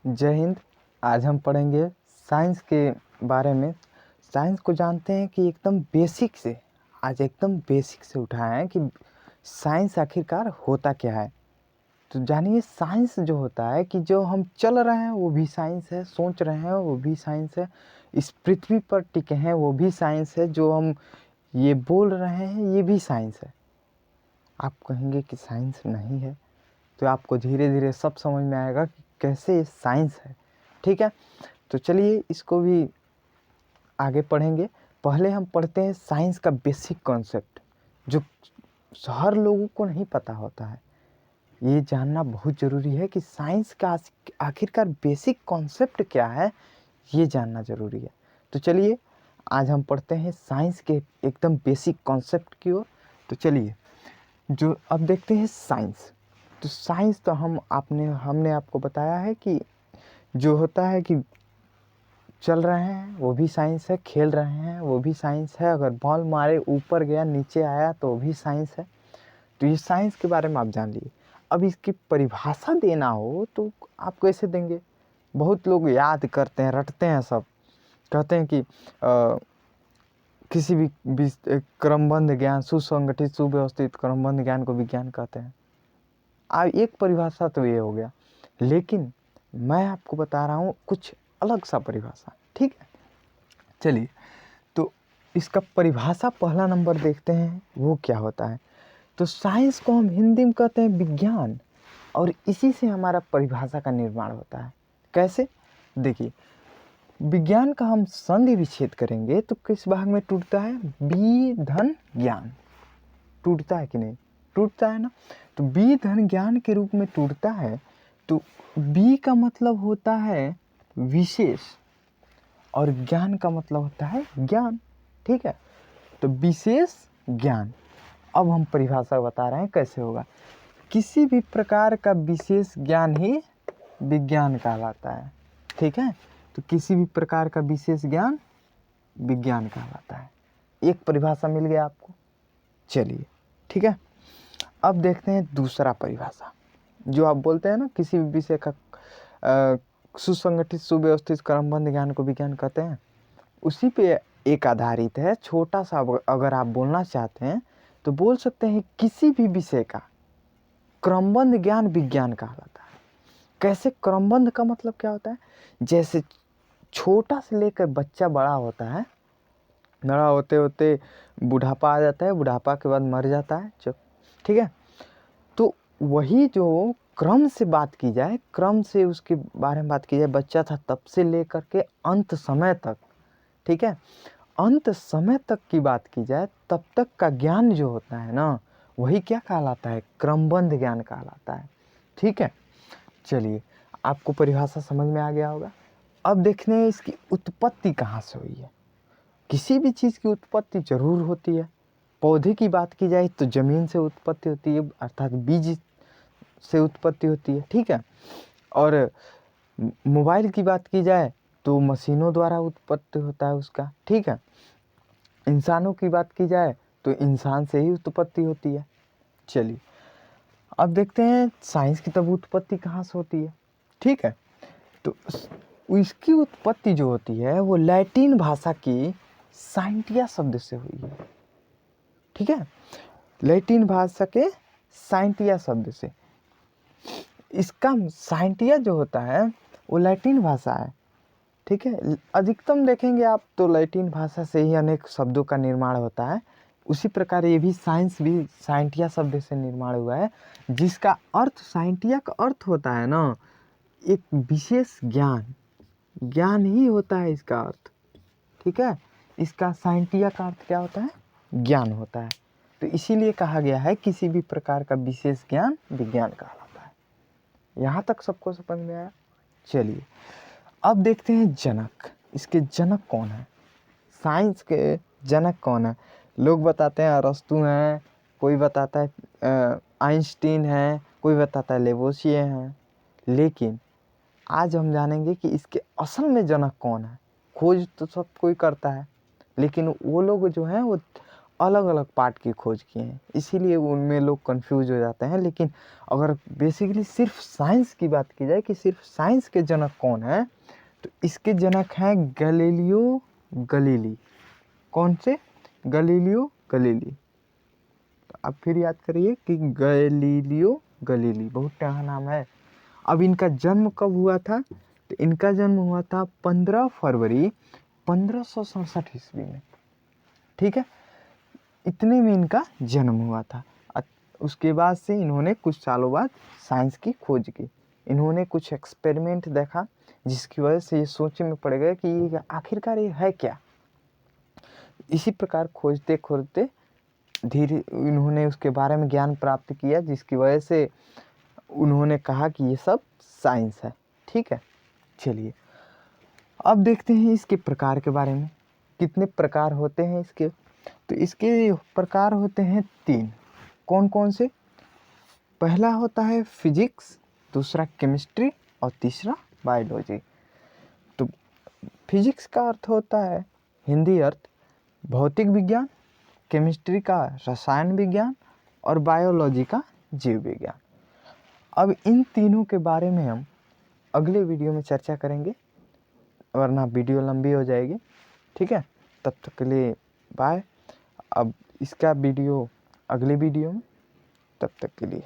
जय हिंद। आज हम पढ़ेंगे साइंस के बारे में। साइंस को जानते हैं कि एकदम बेसिक से, आज एकदम बेसिक से उठाए हैं कि साइंस आखिरकार होता क्या है। तो जानिए, साइंस जो होता है कि जो हम चल रहे हैं वो भी साइंस है, सोच रहे हैं वो भी साइंस है, इस पृथ्वी पर टिके हैं वो भी साइंस है, जो हम ये बोल रहे हैं ये भी साइंस है। आप कहेंगे कि साइंस नहीं है, तो आपको धीरे धीरे सब समझ में आएगा कि कैसे ये साइंस है। ठीक है, तो चलिए इसको भी आगे पढ़ेंगे। पहले हम पढ़ते हैं साइंस का बेसिक कॉन्सेप्ट, जो हर लोगों को नहीं पता होता है। ये जानना बहुत ज़रूरी है कि साइंस का आखिरकार बेसिक कॉन्सेप्ट क्या है, ये जानना ज़रूरी है। तो चलिए आज हम पढ़ते हैं साइंस के एकदम बेसिक कॉन्सेप्ट की ओर। तो चलिए जो अब देखते हैं साइंस। तो साइंस तो हमने आपको बताया है कि जो होता है कि चल रहे हैं वो भी साइंस है, खेल रहे हैं वो भी साइंस है, अगर बॉल मारे ऊपर गया नीचे आया तो वो भी साइंस है। तो ये साइंस के बारे में आप जान लिए। अब इसकी परिभाषा देना हो तो आप कैसे देंगे? बहुत लोग याद करते हैं, रटते हैं, सब कहते हैं कि किसी भी क्रमबद्ध ज्ञान, सुसंगठित सुव्यवस्थित क्रमबद्ध ज्ञान को विज्ञान कहते हैं। अब एक परिभाषा तो ये हो गया, लेकिन मैं आपको बता रहा हूँ कुछ अलग सा परिभाषा। ठीक है, चलिए तो इसका परिभाषा पहला नंबर देखते हैं वो क्या होता है। तो साइंस को हम हिंदी में कहते हैं विज्ञान, और इसी से हमारा परिभाषा का निर्माण होता है। कैसे? देखिए, विज्ञान का हम संधि विच्छेद करेंगे तो किस भाग में टूटता है? बी धन ज्ञान। टूटता है कि नहीं? टूटता है ना। तो बी धन ज्ञान के रूप में टूटता है। तो बी का मतलब होता है विशेष, और ज्ञान का मतलब होता है ज्ञान। ठीक है, तो विशेष ज्ञान। अब हम परिभाषा बता रहे हैं कैसे होगा। किसी भी प्रकार का विशेष ज्ञान ही विज्ञान कहलाता है। ठीक है, तो किसी भी प्रकार का विशेष ज्ञान विज्ञान कहलाता है। एक परिभाषा मिल गया आपको। चलिए ठीक है, अब देखते हैं दूसरा परिभाषा। जो आप बोलते हैं ना, किसी भी विषय का सुसंगठित सुव्यवस्थित क्रमबद्ध ज्ञान को विज्ञान कहते हैं, उसी पे एक आधारित है। छोटा सा अगर आप बोलना चाहते हैं तो बोल सकते हैं किसी भी विषय का क्रमबद्ध ज्ञान विज्ञान कहलाता है। कैसे? क्रमबद्ध का मतलब क्या होता है? जैसे छोटा से लेकर बच्चा बड़ा होता है, बड़ा होते होते बुढ़ापा आ जाता है, बुढ़ापा के बाद मर जाता है। ठीक है, तो वही जो क्रम से बात की जाए, क्रम से उसके बारे में बात की जाए, बच्चा था तब से लेकर के अंत समय तक। ठीक है, अंत समय तक की बात की जाए, तब तक का ज्ञान जो होता है ना, वही क्या कहलाता है? क्रमबद्ध ज्ञान कहलाता है। ठीक है, चलिए आपको परिभाषा समझ में आ गया होगा। अब देखते हैं इसकी उत्पत्ति कहाँ से हुई है। किसी भी चीज़ की उत्पत्ति जरूर होती है। पौधे की बात की जाए तो जमीन से उत्पत्ति होती है, अर्थात बीज से उत्पत्ति होती है। ठीक है, और मोबाइल की बात की जाए तो मशीनों द्वारा उत्पत्ति होता है उसका। ठीक है, इंसानों की बात की जाए तो इंसान से ही उत्पत्ति होती है। चलिए अब देखते हैं साइंस की तब उत्पत्ति कहाँ से होती है। ठीक है, तो इसकी उत्पत्ति जो होती है वो लैटिन भाषा की साइंटिया शब्द से हुई है। ठीक है, लैटिन भाषा के साइंटिया शब्द से। इसका साइंटिया जो होता है वो लैटिन भाषा है। ठीक है, अधिकतम देखेंगे आप तो लैटिन भाषा से ही अनेक शब्दों का निर्माण होता है। उसी प्रकार ये भी साइंस भी साइंटिया शब्द से निर्माण हुआ है, जिसका अर्थ, साइंटिया का अर्थ होता है ना एक विशेष ज्ञान। ज्ञान ही होता है इसका अर्थ। ठीक है, इसका साइंटिया का अर्थ क्या होता है? ज्ञान होता है। तो इसीलिए कहा गया है किसी भी प्रकार का विशेष ज्ञान विज्ञान कहलाता है। यहाँ तक सबको समझ में आया? चलिए अब देखते हैं जनक। इसके जनक कौन है? साइंस के जनक कौन है? लोग बताते हैं अरस्तु हैं, कोई बताता है आइंस्टीन है, कोई बताता है लेवोसिए हैं। लेकिन आज हम जानेंगे कि इसके असल में जनक कौन है। खोज तो सब कोई करता है, लेकिन वो लोग जो हैं वो अलग अलग पार्ट की खोज किए हैं, इसीलिए उनमें लोग कंफ्यूज हो जाते हैं। लेकिन अगर बेसिकली सिर्फ साइंस की बात की जाए कि सिर्फ साइंस के जनक कौन है, तो इसके जनक हैं गैलीलियो गलीली। कौन से? गैलीलियो गलीली। तो आप फिर याद करिए कि गैलीलियो गलीली बहुत टेढ़ा नाम है। अब इनका जन्म कब हुआ था? तो इनका जन्म हुआ था 15 फरवरी 1567 ईस्वी में। ठीक है, इतने में इनका जन्म हुआ था। उसके बाद से इन्होंने कुछ सालों बाद साइंस की खोज की। इन्होंने कुछ एक्सपेरिमेंट देखा जिसकी वजह से ये सोचने में पड़ गए कि ये आखिरकार ये है क्या। इसी प्रकार खोजते खोजते धीरे इन्होंने उसके बारे में ज्ञान प्राप्त किया, जिसकी वजह से उन्होंने कहा कि ये सब साइंस है। ठीक है, चलिए अब देखते हैं इसके प्रकार के बारे में। कितने प्रकार होते हैं इसके? तो इसके प्रकार होते हैं 3। कौन कौन से? पहला होता है फिजिक्स, दूसरा केमिस्ट्री और तीसरा बायोलॉजी। तो फिजिक्स का अर्थ होता है हिंदी अर्थ भौतिक विज्ञान, केमिस्ट्री का रसायन विज्ञान और बायोलॉजी का जीव विज्ञान। अब इन तीनों के बारे में हम अगले वीडियो में चर्चा करेंगे, वरना वीडियो लंबी हो जाएगी। ठीक है, तब तक के लिए बाय। अब इसका वीडियो अगले वीडियो में, तब तक के लिए।